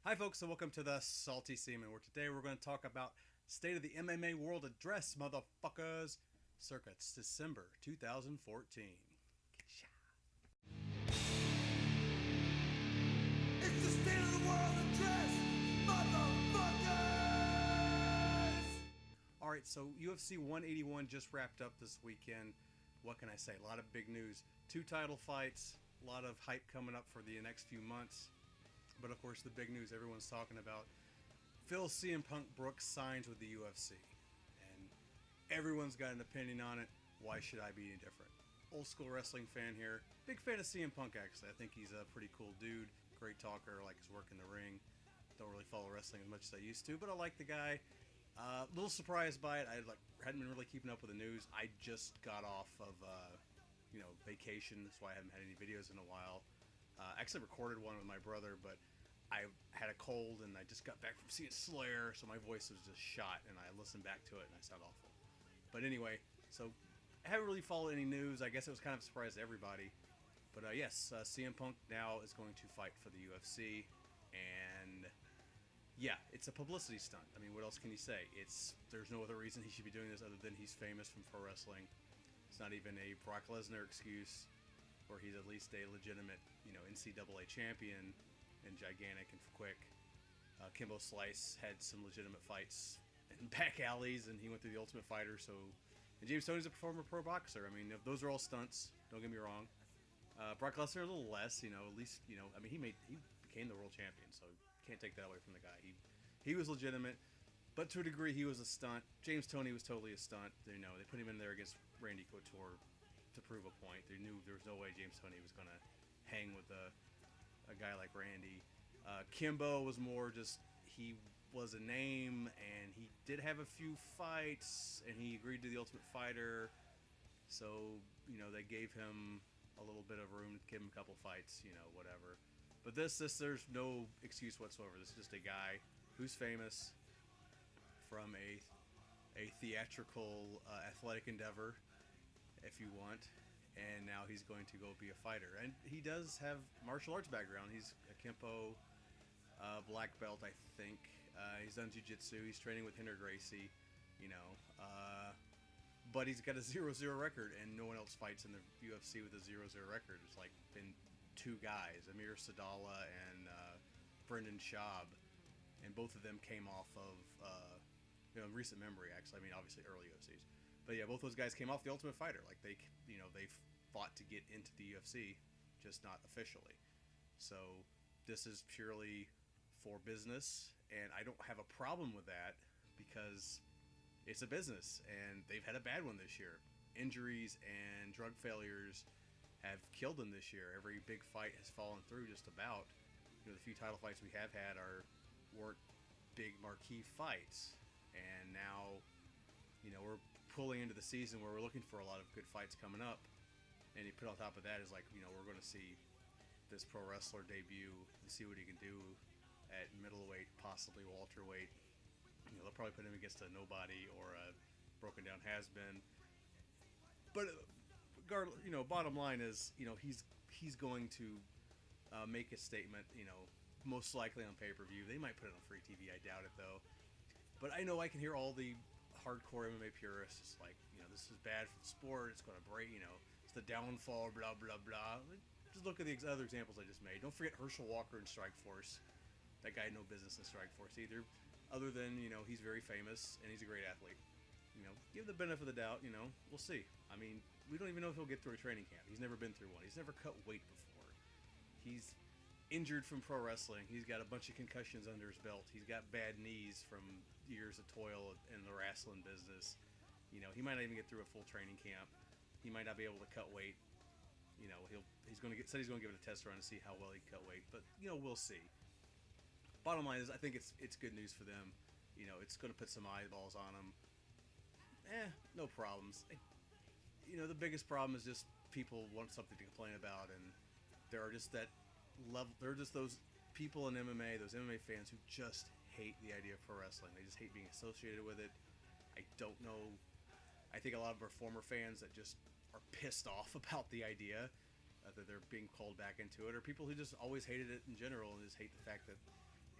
Hi folks and welcome to the Salty Seaman, where today we're going to talk about State of the MMA World Address, motherfuckers, circa December 2014. It's the State of the World Address, motherfuckers! Alright, so UFC 181 just wrapped up this weekend. What can I say? A lot of big news. 2 title fights, a lot of hype coming up for the next few months. But of course, the big news everyone's talking about, Phil CM Punk Brooks signs with the UFC. And everyone's got an opinion on it. Why should I be any different? Old school wrestling fan here. Big fan of CM Punk, actually. I think he's a pretty cool dude. Great talker, like his work in the ring. Don't really follow wrestling as much as I used to, but I like the guy. A little surprised by it. I hadn't been really keeping up with the news. I just got off of vacation. That's why I haven't had any videos in a while. I actually recorded one with my brother, but I had a cold and I just got back from seeing Slayer, so my voice was just shot, and I listened back to it and I sound awful. But anyway, so I haven't really followed any news. I guess it was kind of a surprise to everybody. But yes, CM Punk now is going to fight for the UFC, and yeah, it's a publicity stunt. I mean, what else can you say? There's no other reason he should be doing this other than he's famous from pro wrestling. It's not even a Brock Lesnar excuse, or he's at least a legitimate, NCAA champion and gigantic and quick. Kimbo Slice had some legitimate fights in back alleys, and he went through the Ultimate Fighter. And James Toney's a former pro boxer. I mean, those are all stunts. Don't get me wrong. Brock Lesnar a little less, at least, I mean, he became the world champion, so can't take that away from the guy. He was legitimate, but to a degree, he was a stunt. James Toney was totally a stunt. They put him in there against Randy Couture to prove a point. They knew there was no way James Toney was going to hang with a guy like Randy. Kimbo was more just, he was a name, and he did have a few fights, and he agreed to the Ultimate Fighter, so, they gave him a little bit of room to give him a couple fights, whatever. But this, there's no excuse whatsoever. This is just a guy who's famous from a theatrical athletic endeavor, if you want, and now he's going to go be a fighter. And he does have martial arts background. He's a Kempo black belt, I think. He's done jiu-jitsu. He's training with Hinder Gracie, but he's got a 0-0 record, and no one else fights in the UFC with a 0-0 record. There's been 2 guys, Amir Sadala and Brendan Schaub, and both of them came off of recent memory, actually. I mean, obviously early UFCs. But yeah, both those guys came off the Ultimate Fighter. They fought to get into the UFC, just not officially. So this is purely for business, and I don't have a problem with that because it's a business, and they've had a bad one this year. Injuries and drug failures have killed them this year. Every big fight has fallen through just about. The few title fights we have had weren't big marquee fights, and now we're pulling into the season where we're looking for a lot of good fights coming up, and you put on top of that is we're going to see this pro wrestler debut and see what he can do at middleweight, possibly welterweight. They'll probably put him against a nobody or a broken down has-been. But bottom line is, he's going to make a statement, most likely on pay-per-view. They might put it on free TV. I doubt it, though. But I know I can hear all the hardcore MMA purists just this is bad for the sport. It's going to break, it's the downfall, blah, blah, blah. Just look at the other examples I just made. Don't forget Herschel Walker in Strikeforce. That guy had no business in Strikeforce either. Other than, he's very famous and he's a great athlete. Give the benefit of the doubt, we'll see. I mean, we don't even know if he'll get through a training camp. He's never been through one. He's never cut weight before. He's injured from pro wrestling. He's got a bunch of concussions under his belt. He's got bad knees from years of toil in the wrestling business. He might not even get through a full training camp. He might not be able to cut weight. He's going to give it a test run to see how well he can cut weight. But we'll see. Bottom line is, I think it's good news for them. It's going to put some eyeballs on them. No problems. The biggest problem is just people want something to complain about, and there are just that level. There are just those people in MMA, those MMA fans who just hate the idea of pro wrestling. They just hate being associated with it. I don't know. I think a lot of our former fans that just are pissed off about the idea that they're being called back into it, or people who just always hated it in general and just hate the fact that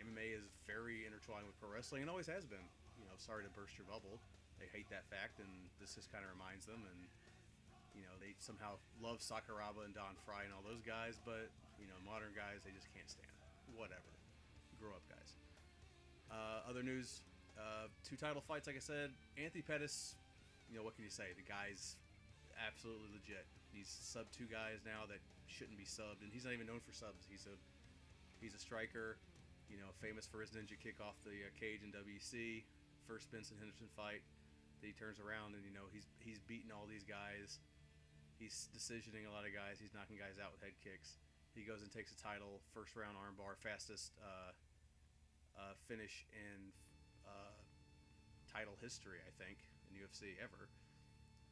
MMA is very intertwined with pro wrestling and always has been. You know, sorry to burst your bubble. They hate that fact, and this just kind of reminds them. And you know, they somehow love Sakuraba and Don Fry and all those guys, but you know, modern guys they just can't stand. Whatever, grow up, guys. Other news: 2 title fights. Like I said, Anthony Pettis. You know, what can you say? The guy's absolutely legit. He's sub 2 guys now that shouldn't be subbed, and he's not even known for subs. He's a striker. You know, famous for his ninja kick off the cage in WC. First Benson Henderson fight. He turns around and you know he's beating all these guys. He's decisioning a lot of guys. He's knocking guys out with head kicks. He goes and takes a title, first round armbar, fastest finish in title history, I think, in UFC ever.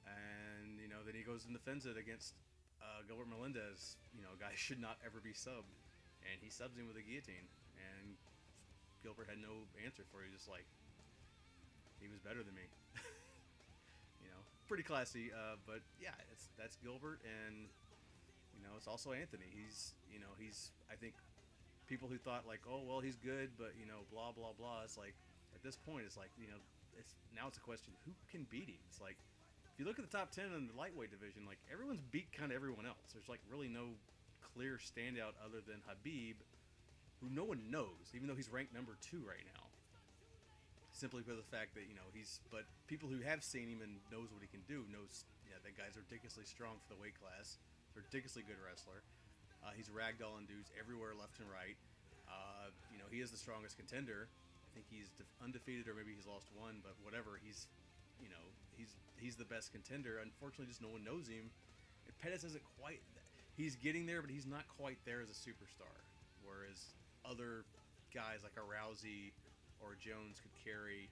And you know then he goes and defends it against Gilbert Melendez. You know, a guy should not ever be subbed, and he subs him with a guillotine. And Gilbert had no answer for it. He just like he was better than me. You know, pretty classy. But yeah, that's Gilbert, and you know it's also Anthony. He's I think people who thought like, oh well, he's good, but you know blah blah blah. It's like at this point, it's like you know it's a question who can beat him. It's like if you look at the top 10 in the lightweight division, like everyone's beat kind of everyone else. There's like really no clear standout other than Habib, who no one knows, even though he's ranked number 2 right now. Simply for the fact that, you know, but people who have seen him and knows what he can do knows, yeah, that guy's ridiculously strong for the weight class, ridiculously good wrestler. He's ragdolling dudes everywhere, left and right. You know, he is the strongest contender. I think he's undefeated, or maybe he's lost 1, but whatever. He's the best contender. Unfortunately, just no one knows him. And Pettis isn't quite. He's getting there, but he's not quite there as a superstar. Whereas other guys like a Rousey or a Jones could carry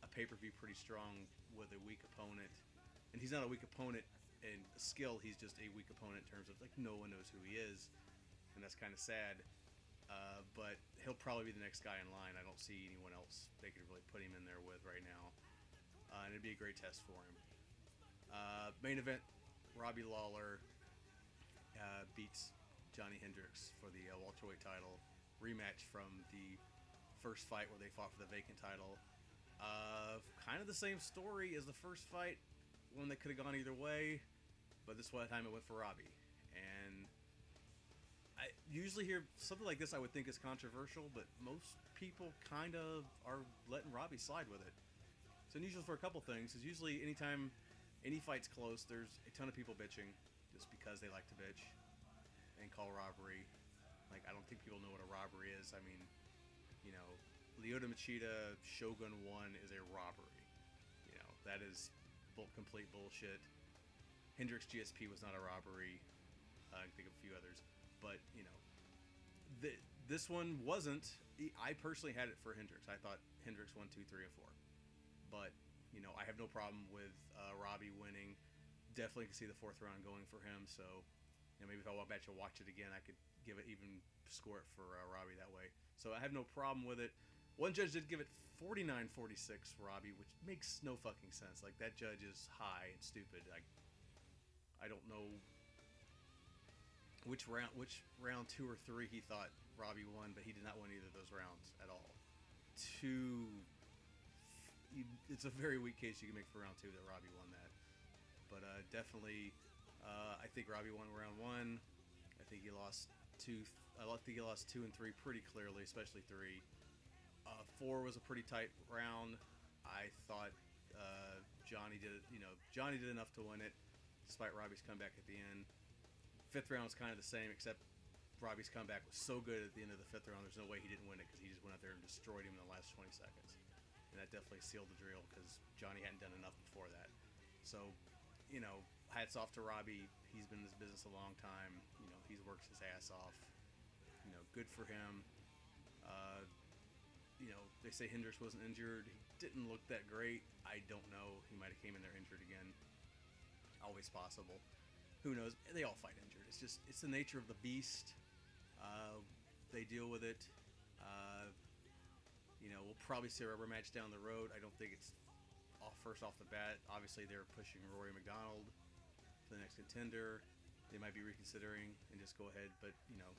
a pay-per-view pretty strong with a weak opponent. And he's not a weak opponent in skill. He's just a weak opponent in terms of like no one knows who he is, and that's kind of sad. But he'll probably be the next guy in line. I don't see anyone else they could really put him in there with right now. And it'd be a great test for him. Main event, Robbie Lawler beats Johnny Hendricks for the welterweight title. Rematch from the first fight where they fought for the vacant title. Kind of the same story as the first fight, one that could have gone either way, but this time it went for Robbie. And I usually hear something like this I would think is controversial, but most people kind of are letting Robbie slide with it. It's unusual for a couple things, because usually anytime any fight's close, there's a ton of people bitching just because they like to bitch and call robbery. Like, I don't think people know what a robbery is. I mean, you know, Lyoto Machida Shogun 1 is a robbery. You know, that is complete bullshit. Hendricks GSP was not a robbery. I can think of a few others. But, you know, this one wasn't. I personally had it for Hendricks. I thought Hendricks 1, 2, 3, and 4. But, you know, I have no problem with Robbie winning. Definitely can see the 4th round going for him. So, you know, maybe if I walk back and watch it again, I could give it even score it for Robbie that way. So I have no problem with it. One judge did give it 49-46 for Robbie, which makes no fucking sense. Like, that judge is high and stupid. I don't know which round 2 or 3 he thought Robbie won, but he did not win either of those rounds at all. It's a very weak case you can make for round 2 that Robbie won that. But definitely, I think Robbie won round 1. I think he lost 2. I think he lost 2 and 3 pretty clearly, especially 3. 4 was a pretty tight round. I thought Johnny did enough to win it, despite Robbie's comeback at the end. 5th round was kind of the same, except Robbie's comeback was so good at the end of the 5th round. There's no way he didn't win it because he just went out there and destroyed him in the last 20 seconds. And that definitely sealed the drill because Johnny hadn't done enough before that. So, you know, hats off to Robbie. He's been in this business a long time. You know, he's worked his ass off. You know, good for him. You know, they say Hendricks wasn't injured. He didn't look that great. I don't know. He might have came in there injured again. Always possible. Who knows? They all fight injured. It's the nature of the beast. They deal with it. You know, we'll probably see a rubber match down the road. I don't think it's first off the bat. Obviously, they're pushing Rory McDonald to the next contender. They might be reconsidering and just go ahead. But, you know,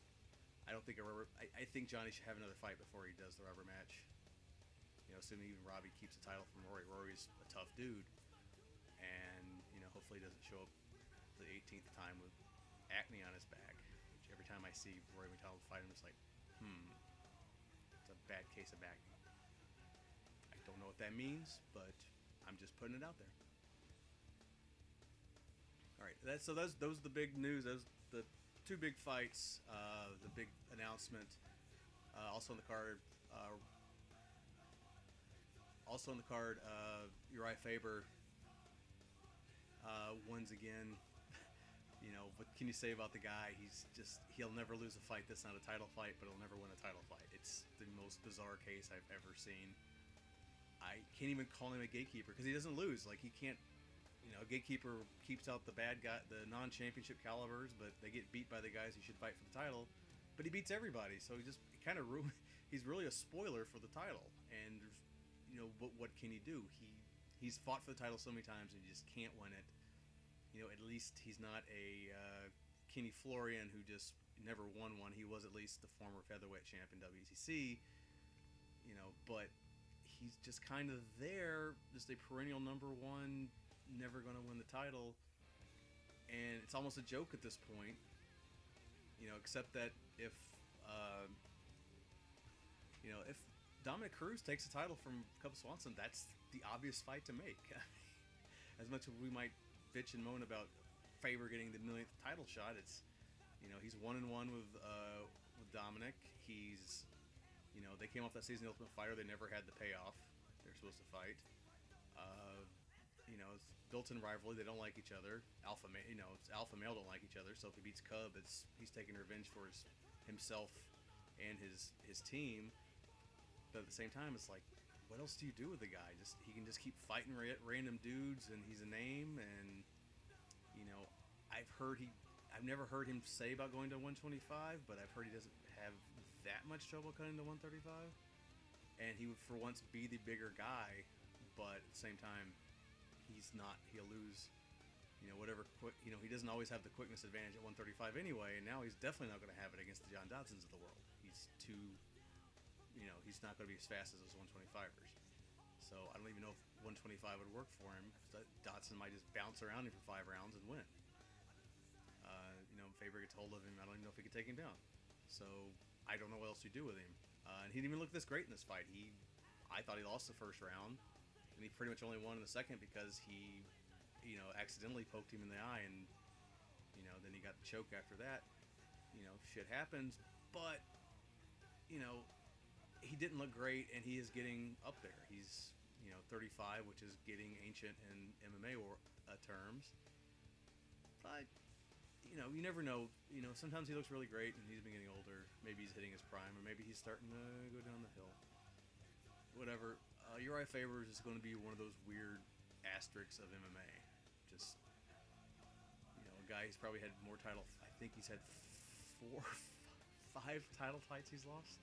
I don't think I think Johnny should have another fight before he does the rubber match. You know, assuming even Robbie keeps the title from Rory. Rory's a tough dude, and you know, hopefully he doesn't show up the 18th time with acne on his back. Which every time I see Rory McDonald fight him, it's like, it's a bad case of acne. I don't know what that means, but I'm just putting it out there. All right, so those are the big news. Those the two big fights. The big announcement. Also on the card. Uriah Faber wins again. You know, what can you say about the guy? He'll never lose a fight that's not a title fight, but he'll never win a title fight. It's the most bizarre case I've ever seen. I can't even call him a gatekeeper because he doesn't lose. Like, he can't, you know, a gatekeeper keeps out the bad guy, the non-championship calibers, but they get beat by the guys who should fight for the title. But he beats everybody, so he kind of he's really a spoiler for the title. And you know, what can he do? He's fought for the title so many times and he just can't win it. You know, at least he's not a Kenny Florian who just never won one. He was at least the former featherweight champ in WCC. You know, but he's just kind of there, just a perennial number one, never going to win the title. And it's almost a joke at this point. You know, except that if Dominic Cruz takes the title from Cub Swanson, that's the obvious fight to make. As much as we might bitch and moan about Faber getting the millionth title shot, it's, you know, he's 1-1 with Dominic. He's, you know, they came off that season the Ultimate Fighter. They never had the payoff they're supposed to fight. You know, it's built-in rivalry. They don't like each other. Alpha male don't like each other. So if he beats Cub, he's taking revenge for himself and his team. But at the same time, it's like, what else do you do with the guy? He can just keep fighting random dudes, and he's a name. And you know, I've never heard him say about going to 125, but I've heard he doesn't have that much trouble cutting to 135. And he would for once be the bigger guy, but at the same time, he's not. He'll lose. You know, whatever quick. You know, he doesn't always have the quickness advantage at 135 anyway, and now he's definitely not going to have it against the John Dodsons of the world. He's too. You know, he's not going to be as fast as those 125ers. So I don't even know if 125 would work for him. Dodson might just bounce around him for 5 rounds and win. You know, Faber gets hold of him. I don't even know if he could take him down. So I don't know what else to do with him. And he didn't even look this great in this fight. I thought he lost the first round, and he pretty much only won in the second because he, you know, accidentally poked him in the eye, and you know, then he got the choke after that. You know, shit happens, but you know, he didn't look great, and he is getting up there. He's, you know, 35, which is getting ancient in MMA terms. But you know, you never know. You know, sometimes he looks really great, and he's been getting older. Maybe he's hitting his prime, or maybe he's starting to go down the hill. Whatever. Uriah Faber is going to be one of those weird asterisks of MMA. Just, you know, a guy who's probably had more title. I think he's had 5 title fights he's lost.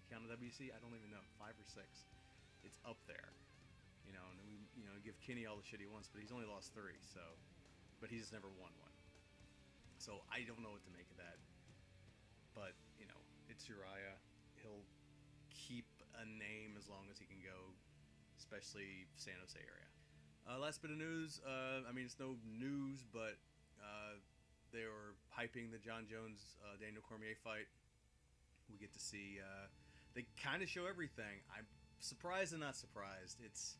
Count of WC, I don't even know, 5 or 6. It's up there, you know. And we, you know, give Kenny all the shit he wants, but he's only lost 3. So, but he's never won one. So I don't know what to make of that. But you know, it's Uriah. He'll keep a name as long as he can go, especially San Jose area. Last bit of news. I mean, it's no news, but they were hyping the John Jones Daniel Cormier fight. We get to see. They kind of show everything. I'm surprised and not surprised. It's,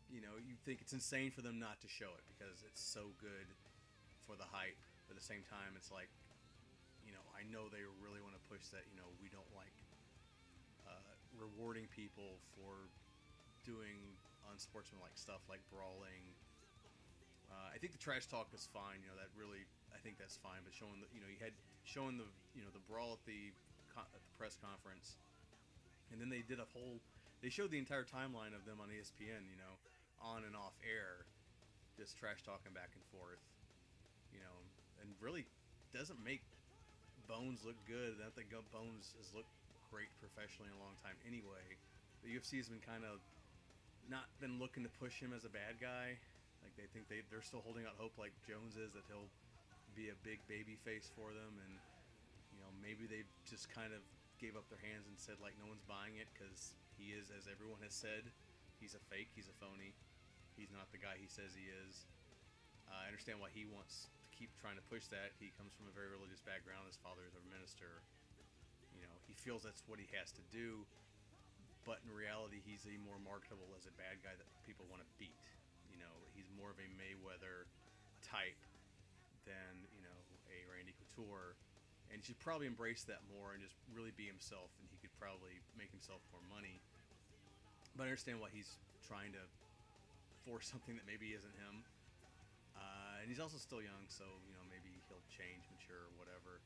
you know, you think it's insane for them not to show it because it's so good for the hype. But at the same time, it's like, you know, I know they really want to push that, you know, we don't like rewarding people for doing unsportsmanlike stuff like brawling. I think the trash talk is fine. You know, that really, I think that's fine. But showing the, you know, showing the, you know, the brawl at the press conference. And then they showed the entire timeline of them on ESPN, you know, on and off air, just trash talking back and forth, you know, and really doesn't make Bones look good. I don't think Bones has looked great professionally in a long time anyway. The UFC has been kind of not been looking to push him as a bad guy. Like they think they're still holding out hope like Jones is, that he'll be a big baby face for them, and you know, maybe they just kind of gave up their hands and said like no one's buying it because he is, as everyone has said, he's a fake, he's a phony, he's not the guy he says he is. I understand why he wants to keep trying to push that. He comes from a very religious background. His father is a minister. You know, he feels that's what he has to do, but in reality, he's a more marketable as a bad guy that people want to beat. You know, he's more of a Mayweather type than, you know, a Randy Couture, and he should probably embrace that more and just really be himself, and he could probably make himself more money. But I understand why he's trying to force something that maybe isn't him. And he's also still young, so, you know, maybe he'll change, mature, whatever.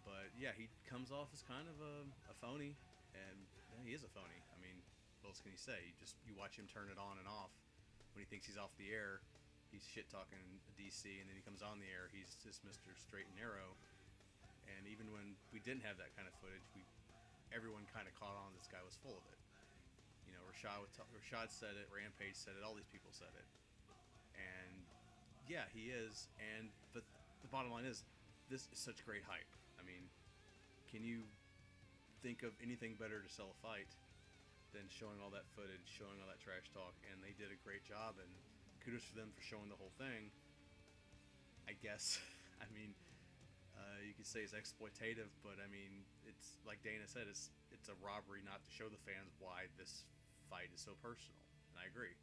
But yeah, he comes off as kind of a phony, and yeah, he is a phony. I mean, what else can you say? You watch him turn it on and off. When he thinks he's off the air, he's shit talking DC, and then he comes on the air, he's just Mr. Straight and Narrow. And even when we didn't have that kind of footage, everyone kind of caught on this guy was full of it. You know, Rashad said it, Rampage said it, all these people said it. And yeah, he is. But the bottom line is, this is such great hype. I mean, can you think of anything better to sell a fight than showing all that footage, showing all that trash talk? And they did a great job, and kudos for them for showing the whole thing. I guess. I mean, you could say it's exploitative, but I mean, it's like Dana said, it's a robbery not to show the fans why this fight is so personal. And I agree.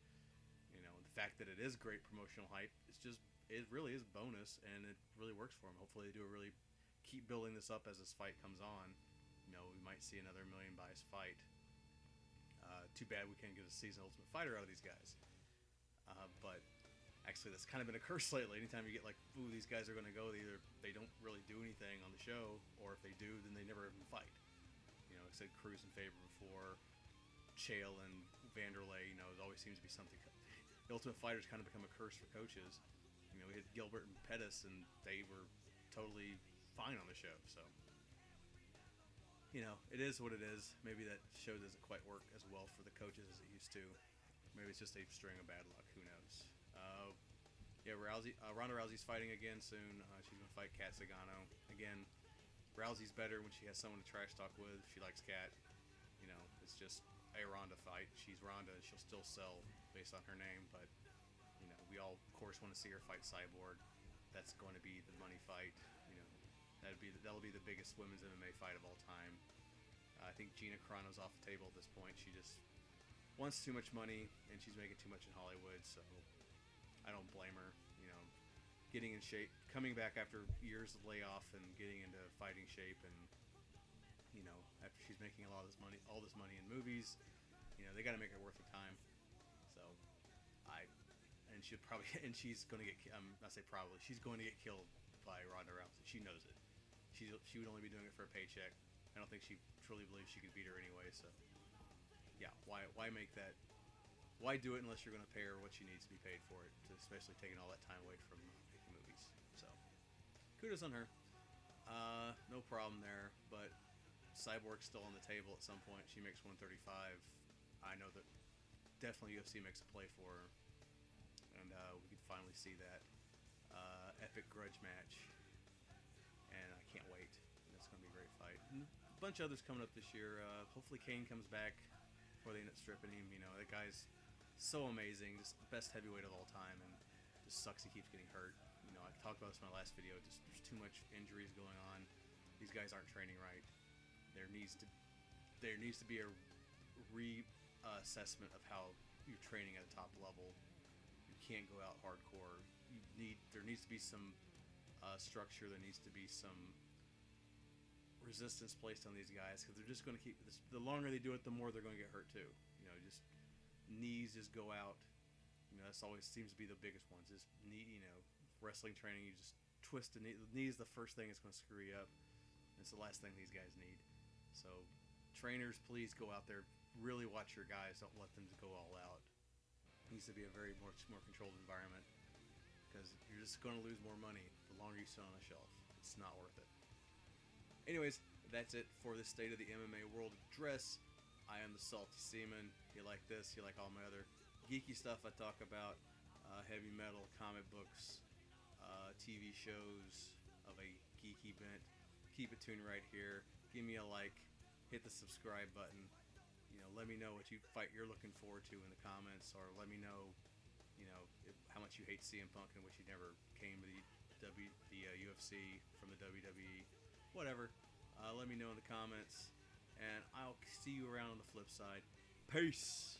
You know, the fact that it is great promotional hype, it really is bonus, and it really works for them. Hopefully they keep building this up as this fight comes on. You know, we might see another million buys fight. Too bad we can't get a season Ultimate Fighter out of these guys. But actually, that's kind of been a curse lately. Anytime you get like, ooh, these guys are going to go, either they don't really do anything on the show, or if they do, then they never even fight. You know, I said Cruz in favor before, Chael and Vanderlei. You know, it always seems to be something. The Ultimate Fighter's kind of become a curse for coaches. You know, we had Gilbert and Pettis, and they were totally fine on the show. So, you know, it is what it is. Maybe that show doesn't quite work as well for the coaches as it used to. Maybe it's just a string of bad luck. Who knows? Yeah, Ronda Rousey's fighting again soon. She's going to fight Kat Zingano. Again, Rousey's better when she has someone to trash talk with. She likes Kat. You know, it's just a Ronda fight. She's Ronda, and she'll still sell based on her name. But, you know, we all, of course, want to see her fight Cyborg. That's going to be the money fight. You know, that'll be the biggest women's MMA fight of all time. I think Gina Carano's off the table at this point. She just wants too much money, and she's making too much in Hollywood, so I don't blame her. You know, getting in shape, coming back after years of layoff and getting into fighting shape, and, you know, after she's making all this money in movies, you know, they got to make it worth her time. So, and she's going to get, she's going to get killed by Ronda Rousey. She knows it. She would only be doing it for a paycheck. I don't think she truly believes she could beat her anyway, so yeah, why make that? Why do it unless you're going to pay her what she needs to be paid for it, especially taking all that time away from making movies. So, kudos on her. No problem there, but Cyborg's still on the table at some point. She makes 135. I know that definitely UFC makes a play for her, and we can finally see that epic grudge match, and I can't wait. That's going to be a great fight. And a bunch of others coming up this year. Hopefully Kane comes back before they end up stripping him. You know, that guy's so amazing, just the best heavyweight of all time, and just sucks he keeps getting hurt. You know, I talked about this in my last video. Just there's too much injuries going on. These guys aren't training right. There needs to be a reassessment of how you're training at a top level. You can't go out hardcore. There needs to be some structure. There needs to be some resistance placed on these guys, because they're just going to keep this. The longer they do it, the more they're going to get hurt too. You know, just knees just go out. You know, that's always seems to be the biggest ones. Is knee. You know, wrestling training, you just twist the knee. The knee is the first thing that's going to screw you up. It's the last thing these guys need. So, trainers, please go out there. Really watch your guys. Don't let them go all out. It needs to be a much more controlled environment, because you're just going to lose more money the longer you sit on a shelf. It's not worth it. Anyways, that's it for the State of the MMA World Address. I am the Salty Seaman. If you like this, you like all my other geeky stuff I talk about, heavy metal, comic books, TV shows of a geeky bent, keep it tuned right here. Give me a like, hit the subscribe button. Let me know what fight you're looking forward to in the comments, or let me know, how much you hate CM Punk and wish he never came to the UFC from the WWE. Whatever. Let me know in the comments, and I'll see you around on the flip side. Peace.